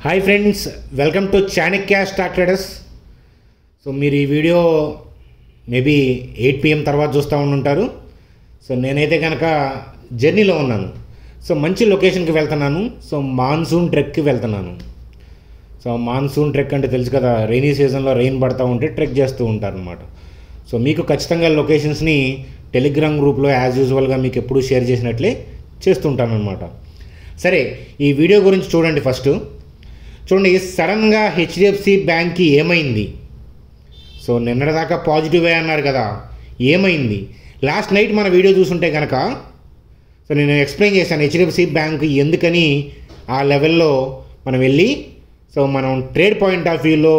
Hi friends, welcome to Chanakya stock traders. So మీరు ఈ video maybe 8 PM తర్వాత చూస్తూ ఉంటారు. సో నేనైతే కనుక జర్నీలో ఉన్నాను. సో మంచి లొకేషన్కి వెళ్తున్నాను. సో మాన్సూన్ ట్రెక్కి వెళ్తున్నాను. సో మాన్సూన్ ట్రెక్ అంటే తెలుసు కదా, రైనీ సీజన్లో రెయిన్ పడుతూ ఉంటే ట్రెక్ చేస్తూ ఉంటారు అనమాట. సో మీకు ఖచ్చితంగా లొకేషన్స్ని టెలిగ్రామ్ గ్రూప్లో యాజ్ యూజువల్గా మీకు ఎప్పుడూ షేర్ చేసినట్లే చేస్తుంటాను అనమాట. సరే, ఈ వీడియో గురించి చూడండి. ఫస్ట్ చూడండి, సడన్గా హెచ్డిఎఫ్సి బ్యాంక్కి ఏమైంది? సో నిన్నటిదాకా పాజిటివే అన్నారు కదా, ఏమైంది? లాస్ట్ నైట్ మన వీడియో చూసుంటే కనుక సో నేను ఎక్స్ప్లెయిన్ చేశాను హెచ్డిఎఫ్సి బ్యాంక్ ఎందుకని ఆ లెవెల్లో మనం వెళ్ళి సో మనం ట్రేడ్ పాయింట్ ఆఫ్ వ్యూలో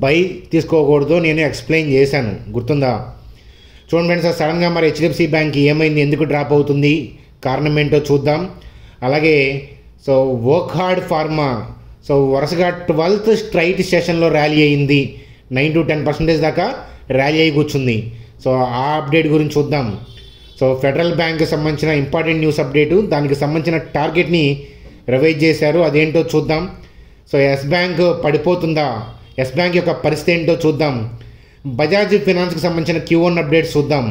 బై తీసుకోకూడదు నేను ఎక్స్ప్లెయిన్ చేశాను, గుర్తుందా? చూడండి ఫ్రెండ్స్, సడన్గా మరి హెచ్డిఎఫ్సి బ్యాంక్ ఏమైంది, ఎందుకు డ్రాప్ అవుతుంది, కారణం ఏంటో చూద్దాం. అలాగే so work hard pharma so వరుసగా 12th స్ట్రైట్ సెషన్లో ర్యాలీ అయ్యింది. 9 to 10% దాకా ర్యాలీ అయి కూర్చుంది. సో ఆ అప్డేట్ గురించి చూద్దాం. సో ఫెడరల్ బ్యాంక్కి సంబంధించిన ఇంపార్టెంట్ న్యూస్ అప్డేటు, దానికి సంబంధించిన టార్గెట్ని రివైజ్ చేశారు, అదేంటో చూద్దాం. సో ఎస్ బ్యాంక్ పడిపోతుందా, ఎస్ బ్యాంక్ యొక్క పరిస్థితి ఏంటో చూద్దాం. బజాజ్ ఫినాన్స్కి సంబంధించిన Q1 అప్డేట్స్ చూద్దాం.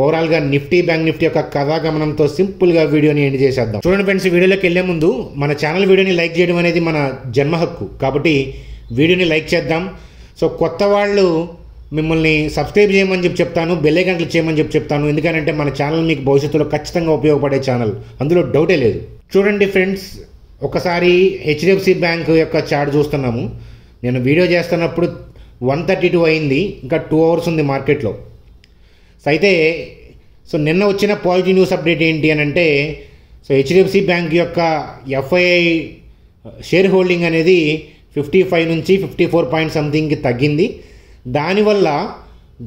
ఓవరాల్గా నిఫ్టీ, బ్యాంక్ నిఫ్టీ యొక్క కథాగమనంతో సింపుల్గా వీడియోని ఎండ్ చేసేద్దాం. చూడండి ఫ్రెండ్స్, వీడియోలోకి వెళ్ళే ముందు మన ఛానల్ వీడియోని లైక్ చేయడం అనేది మన జన్మ హక్కు, కాబట్టి వీడియోని లైక్ చేద్దాం. సో కొత్త వాళ్ళు మిమ్మల్ని సబ్స్క్రైబ్ చేయమని చెప్తాను, బెల్ ఐకాన్ క్లిక్ చేయమని చెప్తాను. ఎందుకంటే మన ఛానల్ మీకు భవిష్యత్తులో ఖచ్చితంగా ఉపయోగపడే ఛానల్, అందులో డౌటే లేదు. చూడండి ఫ్రెండ్స్, ఒకసారి హెచ్డిఎఫ్సి బ్యాంక్ యొక్క చార్ట్ చూస్తున్నాము. నేను వీడియో చేస్తున్నప్పుడు 132 అయింది, ఇంకా 2 hours ఉంది మార్కెట్లో. సో అయితే సో నిన్న వచ్చిన పాజిటివ్ న్యూస్ అప్డేట్ ఏంటి అని అంటే, సో హెచ్డిఎఫ్సి బ్యాంక్ యొక్క ఎఫ్ఐఐ షేర్ హోల్డింగ్ అనేది 55 నుంచి 54 పాయింట్ సంథింగ్కి తగ్గింది. దానివల్ల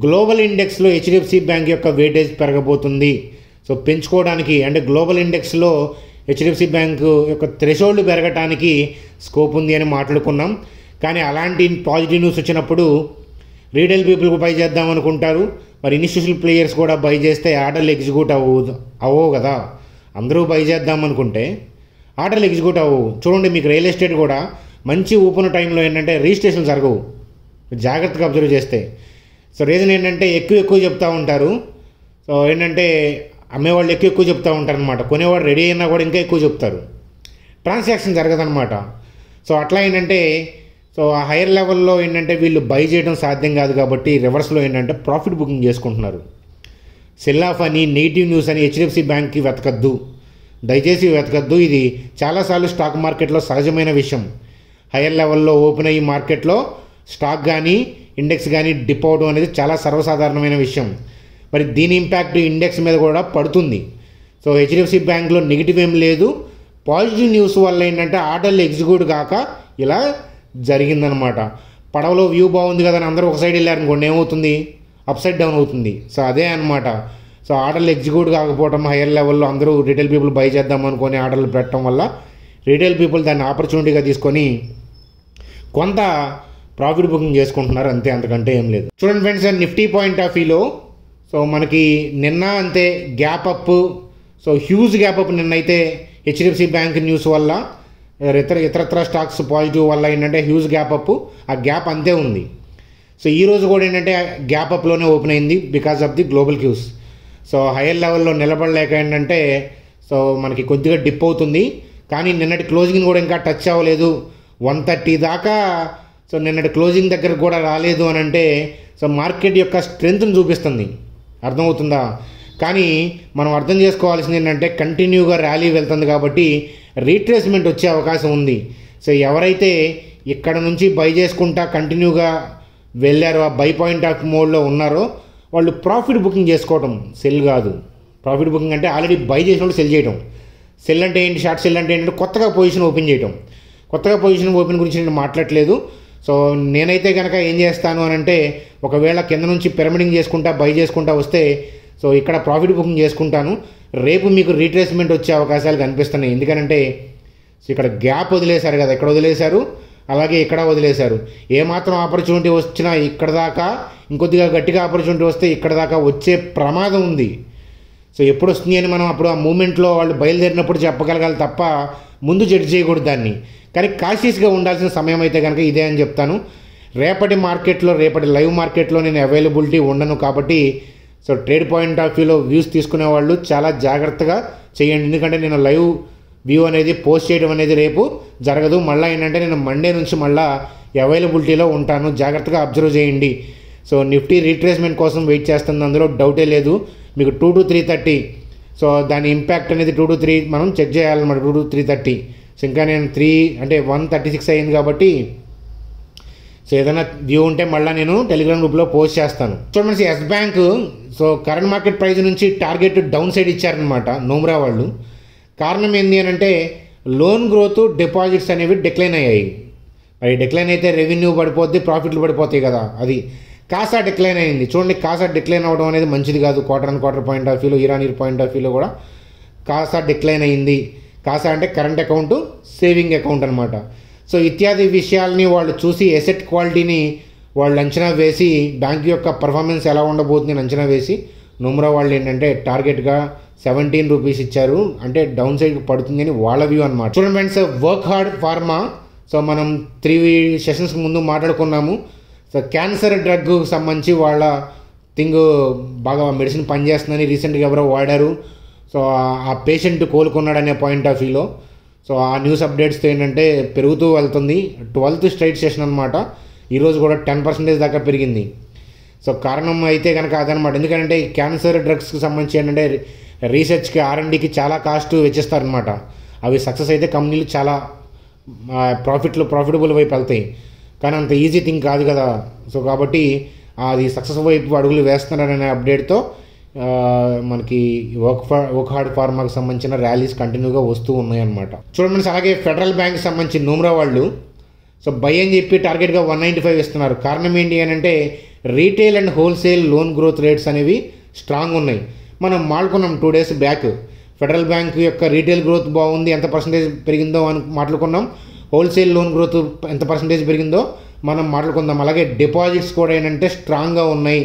గ్లోబల్ ఇండెక్స్లో హెచ్డిఎఫ్సి బ్యాంక్ యొక్క వెయిటేజ్ పెరగబోతుంది. సో పెంచుకోవడానికి అంటే గ్లోబల్ ఇండెక్స్లో హెచ్డిఎఫ్సి బ్యాంక్ యొక్క థ్రెషోల్డ్ పెరగడానికి స్కోప్ ఉంది అని మాట్లాడుకున్నాం. కానీ అలాంటి పాజిటివ్ న్యూస్ వచ్చినప్పుడు రీటైల్ పీపుల్కి బై చేద్దాం అనుకుంటారు, మరి ఇన్స్టిట్యూషనల్ ప్లేయర్స్ కూడా బై చేస్తే ఆర్డర్లు ఎగ్జిక్యూట్ అవ్వవు కదా. అందరూ బై చేద్దాం అనుకుంటే ఆర్డర్లు ఎగ్జిక్యూట్ అవ్వవు. చూడండి, మీకు రియల్ ఎస్టేట్ కూడా మంచి ఊపున టైంలో ఏంటంటే రిజిస్ట్రేషన్ జరగవు, జాగ్రత్తగా అబ్జర్వ్ చేస్తే. సో రీజన్ ఏంటంటే ఎక్కువ చెప్తూ ఉంటారు. సో ఏంటంటే అమ్మేవాళ్ళు ఎక్కువ చెప్తూ ఉంటారు అనమాట, కొనేవాడు రెడీ అయినా కూడా ఇంకా ఎక్కువ చెప్తారు, ట్రాన్సాక్షన్ జరగదనమాట. సో అట్లా ఏంటంటే సో ఆ హైయర్ లెవెల్లో ఏంటంటే వీళ్ళు బై చేయడం సాధ్యం కాదు, కాబట్టి రివర్స్లో ఏంటంటే ప్రాఫిట్ బుకింగ్ చేసుకుంటున్నారు. సెల్ ఆఫ్ అని, నెగిటివ్ న్యూస్ అని హెచ్డిఎఫ్సి బ్యాంక్కి వెతకద్దు, దయచేసి వెతకద్దు. ఇది చాలాసార్లు స్టాక్ మార్కెట్లో సహజమైన విషయం. హైయర్ లెవెల్లో ఓపెన్ అయ్యి మార్కెట్లో స్టాక్ కానీ ఇండెక్స్ కానీ డిప్ అవడం అనేది చాలా సర్వసాధారణమైన విషయం. మరి దీని ఇంపాక్ట్ ఇండెక్స్ మీద కూడా పడుతుంది. సో హెచ్డిఎఫ్సి బ్యాంక్లో నెగిటివ్ ఏం లేదు, పాజిటివ్ న్యూస్ వల్ల ఏంటంటే ఆర్డర్లు ఎగ్జిక్యూట్ కాక ఇలా జరిగిందనమాట. పడవలో వ్యూ బాగుంది కదా అని అందరూ ఒక సైడ్ వెళ్ళారనుకోండి, ఏమవుతుంది, అప్ సైడ్ డౌన్ అవుతుంది. సో అదే అనమాట. సో ఆర్డర్లు ఎగ్జిక్యూట్ కాకపోవడం, హైయర్ లెవెల్లో అందరూ రీటైల్ పీపుల్ బై చేద్దాం అనుకొని ఆర్డర్లు పెట్టడం వల్ల రీటైల్ పీపుల్ దాన్ని ఆపర్చునిటీగా తీసుకొని కొంత ప్రాఫిట్ బుకింగ్ చేసుకుంటున్నారు, అంతే, అంతకంటే ఏం లేదు. చూడండి ఫ్రెండ్స్, నిఫ్టీ పాయింట్ ఆఫ్ వ్యూలో సో మనకి నిన్న అంతే gap up, so huge gap up నిన్న అయితే హెచ్డిఎఫ్సి బ్యాంక్ న్యూస్ వల్ల, ఇతరత్ర స్టాక్స్ పాజిటివ్ వల్ల ఏంటంటే హ్యూజ్ గ్యాప్ అప్, ఆ గ్యాప్ అంతే ఉంది. సో ఈరోజు కూడా ఏంటంటే గ్యాప్ అప్లోనే ఓపెన్ అయింది because of the global cues. So higher లెవెల్లో నిలబడలేక ఏంటంటే సో మనకి కొద్దిగా డిప్ అవుతుంది. కానీ నిన్నటి క్లోజింగ్ కూడా ఇంకా టచ్ అవ్వలేదు, 130 దాకా. సో నిన్నటి క్లోజింగ్ దగ్గర కూడా రాలేదు అని అంటే సో మార్కెట్ యొక్క స్ట్రెంగ్త్ని చూపిస్తుంది, అర్థమవుతుందా? కానీ మనం అర్థం చేసుకోవాల్సింది ఏంటంటే కంటిన్యూగా ర్యాలీ వెళ్తుంది కాబట్టి రీట్రేస్మెంట్ వచ్చే అవకాశం ఉంది. సో ఎవరైతే ఇక్కడ నుంచి బై చేసుకుంటా కంటిన్యూగా వెళ్ళారో, ఆ బై పాయింట్ ఆఫ్ మోడ్లో ఉన్నారో, వాళ్ళు ప్రాఫిట్ బుకింగ్ చేసుకోవటం, సెల్ కాదు. ప్రాఫిట్ బుకింగ్ అంటే ఆల్రెడీ బై చేసిన వాళ్ళు సెల్ చేయడం. సెల్ అంటే ఏంటి, షార్ట్ సెల్ అంటే ఏంటంటే కొత్తగా పొజిషన్ ఓపెన్ చేయడం. కొత్తగా పొజిషన్ ఓపెన్ గురించి నేను మాట్లాడట్లేదు. సో నేనైతే కనుక ఏం చేస్తాను అని అంటే, ఒకవేళ కింద నుంచి పిరమిడింగ్ చేసుకుంటా బై చేసుకుంటా వస్తే సో ఇక్కడ ప్రాఫిట్ బుకింగ్ చేసుకుంటాను. రేపు మీకు రీట్రేస్మెంట్ వచ్చే అవకాశాలు కనిపిస్తున్నాయి. ఎందుకంటే సో ఇక్కడ గ్యాప్ వదిలేశారు కదా, ఇక్కడ వదిలేశారు, అలాగే ఇక్కడ వదిలేశారు. ఏమాత్రం ఆపర్చునిటీ వచ్చినా ఇక్కడ దాకా, ఇంకొద్దిగా గట్టిగా ఆపర్చునిటీ వస్తే ఇక్కడ దాకా వచ్చే ప్రమాదం ఉంది. సో ఎప్పుడు వస్తుంది అని మనం అప్పుడు ఆ మూమెంట్లో వాళ్ళు బయలుదేరినప్పుడు చెప్పగలగాలి తప్ప ముందు జడ్జ్ చేయకూడదు దాన్ని. కానీ కాషియస్గా ఉండాల్సిన సమయం అయితే కనుక ఇదే అని చెప్తాను. రేపటి మార్కెట్లో, రేపటి లైవ్ మార్కెట్లో నేను అవైలబిలిటీ ఉండను కాబట్టి సో ట్రేడ్ పాయింట్ ఆఫ్ వ్యూలో వ్యూస్ తీసుకునే వాళ్ళు చాలా జాగ్రత్తగా చేయండి. ఎందుకంటే నేను లైవ్ వ్యూ అనేది పోస్ట్ చేయడం అనేది రేపు జరగదు. మళ్ళీ ఏంటంటే నేను మండే నుంచి మళ్ళీ అవైలబిలిటీలో ఉంటాను. జాగ్రత్తగా అబ్జర్వ్ చేయండి. సో నిఫ్టీ రీట్రేస్మెంట్ కోసం వెయిట్ చేస్తుంది, అందులో డౌటే లేదు. మీకు 2 to 330 సో దాని ఇంపాక్ట్ అనేది 2 to 3 మనం చెక్ చేయాలన్నమాట. 2 to 330 సో ఇంకా నేను 136 అయింది కాబట్టి సో ఏదైనా వ్యూ ఉంటే మళ్ళీ నేను టెలిగ్రామ్ గ్రూప్లో పోస్ట్ చేస్తాను. చూడండి, Yes Bank so current market price నుంచి టార్గెట్ డౌన్ సైడ్ ఇచ్చారనమాట నోమ్రా వాళ్ళు. కారణం ఏంటి అని అంటే లోన్ గ్రోత్, డిపాజిట్స్ అనేవి డిక్లైన్ అయ్యాయి. మరి డిక్లైన్ అయితే రెవెన్యూ పడిపోద్ది, ప్రాఫిట్లు పడిపోతాయి కదా. అది కాసా డిక్లైన్ అయింది. చూడండి, కాసా డిక్లైన్ అవ్వడం అనేది మంచిది కాదు. క్వార్టర్ పాయింట్ ఆఫ్ వ్యూలో, ఇయర్ పాయింట్ ఆఫ్ వ్యూలో కూడా కాసా డిక్లైన్ అయింది. కాసా అంటే కరెంట్ అకౌంట్, సేవింగ్ అకౌంట్ అనమాట. సో ఇత్యాది విషయాల్ని వాళ్ళు చూసి ఎసెట్ క్వాలిటీని వాళ్ళు అంచనా వేసి బ్యాంక్ యొక్క పర్ఫార్మెన్స్ ఎలా ఉండబోతుంది అంచనా వేసి నోమ్రా వాళ్ళు ఏంటంటే టార్గెట్గా 17 రూపీస్ ఇచ్చారు. అంటే డౌన్ సైడ్ పడుతుంది అని వాళ్ళ వ్యూ అనమాట. చూడండి friends, work hard pharma so మనం 3 సెషన్స్ ముందు మాట్లాడుకున్నాము. సో క్యాన్సర్ డ్రగ్ సంబంధించి వాళ్ళ బాగా మెడిసిన్ పనిచేస్తుందని రీసెంట్గా ఎవరో వాడారు. సో ఆ పేషెంట్ కోలుకున్నాడనే పాయింట్ ఆఫ్ వ్యూలో సో ఆ న్యూస్ అప్డేట్స్తో ఏంటంటే పెరుగుతూ వెళ్తుంది. 12th స్ట్రైట్ సెషన్ అనమాట. ఈరోజు కూడా 10% దాకా పెరిగింది. సో కారణం అయితే కనుక అదనమాట. ఎందుకంటే క్యాన్సర్ డ్రగ్స్కి సంబంధించి ఏంటంటే రీసెర్చ్కి, R&Dకి చాలా కాస్ట్ వెచ్చిస్తారనమాట. అవి సక్సెస్ అయితే కంపెనీలు చాలా ప్రాఫిటబుల్ వైపు వెళ్తాయి. కానీ అంత ఈజీ థింగ్ కాదు కదా. సో కాబట్టి అది సక్సెస్ వైపు అడుగులు వేస్తున్నారనే అప్డేట్తో మనకి వర్క్ హార్డ్ ఫార్మాకి సంబంధించిన ర్యాలీస్ కంటిన్యూగా వస్తూ ఉన్నాయన్నమాట. చూడండి, అలాగే ఫెడరల్ బ్యాంక్కి సంబంధించి నోమ్రా వాళ్ళు సో బై అని చెప్పి టార్గెట్గా 195 ఇస్తున్నారు. కారణం ఏంటి అని అంటే retail and wholesale loan growth rates అనేవి స్ట్రాంగ్ ఉన్నాయి. మనం మాట్లాడుకున్నాం 2 days బ్యాక్. ఫెడరల్ బ్యాంక్ యొక్క రీటైల్ గ్రోత్ బాగుంది, ఎంత పర్సంటేజ్ పెరిగిందో అని మాట్లాడుకున్నాం. హోల్సేల్ లోన్ గ్రోత్ ఎంత పర్సంటేజ్ పెరిగిందో మనం మాట్లాడుకుందాం. అలాగే డిపాజిట్స్ కూడా ఏంటంటే స్ట్రాంగ్గా ఉన్నాయి.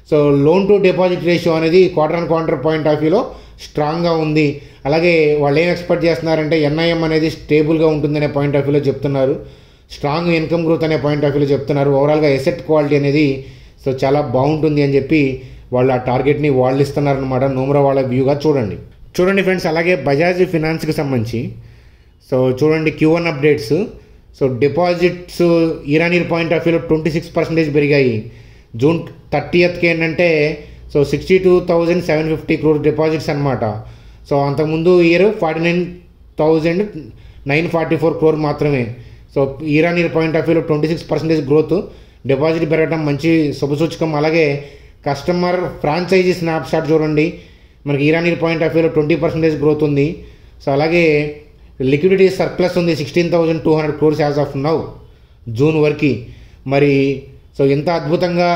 So loan to deposit ratio అనేది క్వార్టర్ పాయింట్ ఆఫ్ వ్యూలో స్ట్రాంగ్గా ఉంది. అలాగే వాళ్ళు ఏం ఎక్స్పెక్ట్ చేస్తున్నారంటే NIM అనేది స్టేబుల్గా ఉంటుందనే పాయింట్ ఆఫ్ వ్యూలో చెప్తున్నారు. స్ట్రాంగ్ ఇన్కమ్ గ్రోత్ అనే పాయింట్ ఆఫ్ వ్యూలో చెప్తున్నారు. ఓవరాల్గా ఎసెట్ క్వాలిటీ అనేది సో చాలా బాగుంటుంది అని చెప్పి వాళ్ళు ఆ టార్గెట్ని వాళ్ళు ఇస్తున్నారనమాట. నోమ్రా వాళ్ళ వ్యూగా చూడండి ఫ్రెండ్స్. అలాగే బజాజ్ ఫినాన్స్కి సంబంధించి సో చూడండి Q1 updates. So deposits year point of వ్యూలో 26% పెరిగాయి. June 30th ఏంటంటే సో 62,750 crore డిపాజిట్స్ అనమాట. సో అంతకుముందు ఇయర్ 49,944 crore మాత్రమే. సో ఇయర్ పాయింట్ ఆఫ్ వ్యూలో 26% గ్రోత్, డిపాజిట్ పెరగడం మంచి శుభసూచకం. అలాగే కస్టమర్ ఫ్రాంచైజీ స్నాప్షాట్ చూడండి, మనకి ఇయర్ పాయింట్ ఆఫ్ వ్యూలో 20% గ్రోత్ ఉంది. సో అలాగే లిక్విడిటీ సర్ప్లస్ ఉంది 16,200 crores as of now June వరకు. మరి సో ఇంత అద్భుతంగా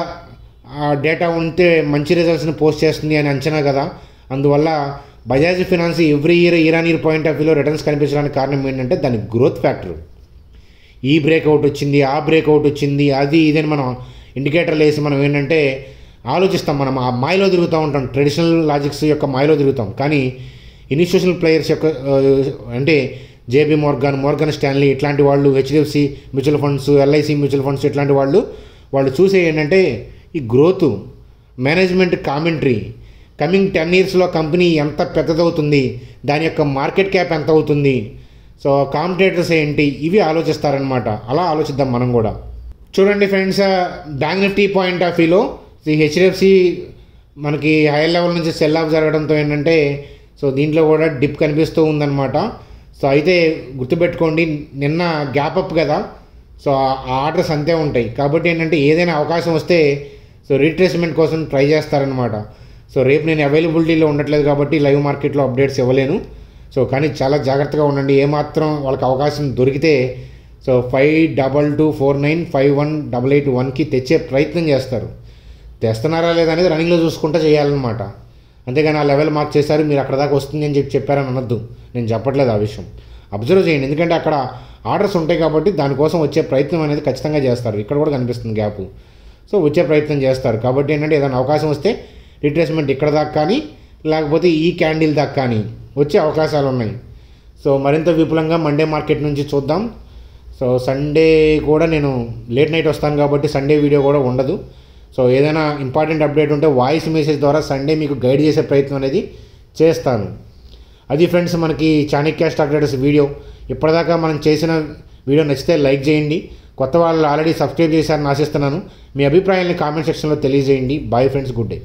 డేటా ఉంటే మంచి రిజల్ట్స్ని పోస్ట్ చేస్తుంది అని అంచనా కదా. అందువల్ల Bajaj finance every year point of వ్యూలో రిటర్న్స్ కనిపించడానికి కారణం ఏంటంటే దాని గ్రోత్ ఫ్యాక్టర్. ఈ బ్రేక్అవుట్ వచ్చింది, ఆ బ్రేక్అవుట్ వచ్చింది, అది ఇదని మనం ఇండికేటర్లు వేసి మనం ఏంటంటే ఆలోచిస్తాం. మనం ఆ మాయలో తిరుగుతూ ఉంటాం, ట్రెడిషనల్ లాజిక్స్ యొక్క మాయలో తిరుగుతాం. కానీ ఇన్స్టిట్యూషనల్ ప్లేయర్స్ యొక్క అంటే JP మోర్గన్ స్టాన్లీ ఇట్లాంటి వాళ్ళు, HDFC mutual funds, LIC mutual funds ఇట్లాంటి వాళ్ళు చూసే ఏంటంటే ఈ గ్రోత్, మేనేజ్మెంట్ కామెంటరీ, కమింగ్ 10 yearsలో కంపెనీ ఎంత పెద్దదవుతుంది, దాని యొక్క మార్కెట్ క్యాప్ ఎంత అవుతుంది, సో కాంపిటేటర్స్ ఏంటి, ఇవి ఆలోచిస్తారనమాట. అలా ఆలోచిద్దాం మనం కూడా. చూడండి friends, bank Nifty point of వ్యూలో ఈ HDFC మనకి హై లెవెల్ నుంచి సెల్ ఆఫ్ జరగడంతో ఏంటంటే సో దీంట్లో కూడా డిప్ కనిపిస్తూ ఉందన్నమాట. సో అయితే గుర్తుపెట్టుకోండి, నిన్న గ్యాప్ అప్ కదా. సో ఆ ఆర్డర్స్ అంతే ఉంటాయి. కాబట్టి ఏంటంటే ఏదైనా అవకాశం వస్తే సో రీట్రేస్మెంట్ కోసం ట్రై చేస్తారనమాట. సో రేపు నేను అవైలబిలిటీలో ఉండట్లేదు కాబట్టి లైవ్ మార్కెట్లో అప్డేట్స్ ఇవ్వలేను. సో కానీ చాలా జాగ్రత్తగా ఉండండి. ఏమాత్రం వాళ్ళకి అవకాశం దొరికితే సో 5224951881కి తెచ్చే ప్రయత్నం చేస్తారు. తెస్తున్నారా లేదా అనేది రన్నింగ్లో చూసుకుంటూ చేయాలన్నమాట. అంతేగాని ఆ లెవెల్ మార్క్ చేశారు, మీరు అక్కడ దాకా వస్తుంది అని చెప్పారని అనొద్దు. నేను చెప్పట్లేదు ఆ విషయం. అబ్జర్వ్ చేయండి, ఎందుకంటే అక్కడ ఆర్డర్స్ ఉంటాయి కాబట్టి దానికోసం వచ్చే ప్రయత్నం అనేది ఖచ్చితంగా చేస్తారు. ఇక్కడ కూడా కనిపిస్తుంది గ్యాప్. సో వచ్చే ప్రయత్నం చేస్తారు. కాబట్టి ఏంటంటే ఏదైనా అవకాశం వస్తే రిట్రేస్మెంట్ ఇక్కడ దాకా కానీ లేకపోతే ఈ క్యాండిల్ దాకా కానీ వచ్చే అవకాశాలు ఉన్నాయి. సో మరింత విపులంగా మండే మార్కెట్ నుంచి చూద్దాం. సో సండే కూడా నేను లేట్ నైట్ వస్తాను కాబట్టి సండే వీడియో కూడా ఉండదు. సో ఏదైనా ఇంపార్టెంట్ అప్డేట్ ఉంటే వాయిస్ మెసేజ్ ద్వారా సండే మీకు గైడ్ చేసే ప్రయత్నం అనేది చేస్తాను. అది ఫ్రెండ్స్ మనకి చాణక్య స్టాక్ ట్రేడర్స్ వీడియో. ఇప్పటిదాకా మనం చేసిన వీడియో నచ్చితే లైక్ చేయండి. కొత్త వాళ్ళు ఆల్రెడీ సబ్స్క్రైబ్ చేశారని ఆశిస్తున్నాను. మీ అభిప్రాయాన్ని కామెంట్ సెక్షన్లో తెలియజేయండి. Bye friends, good day.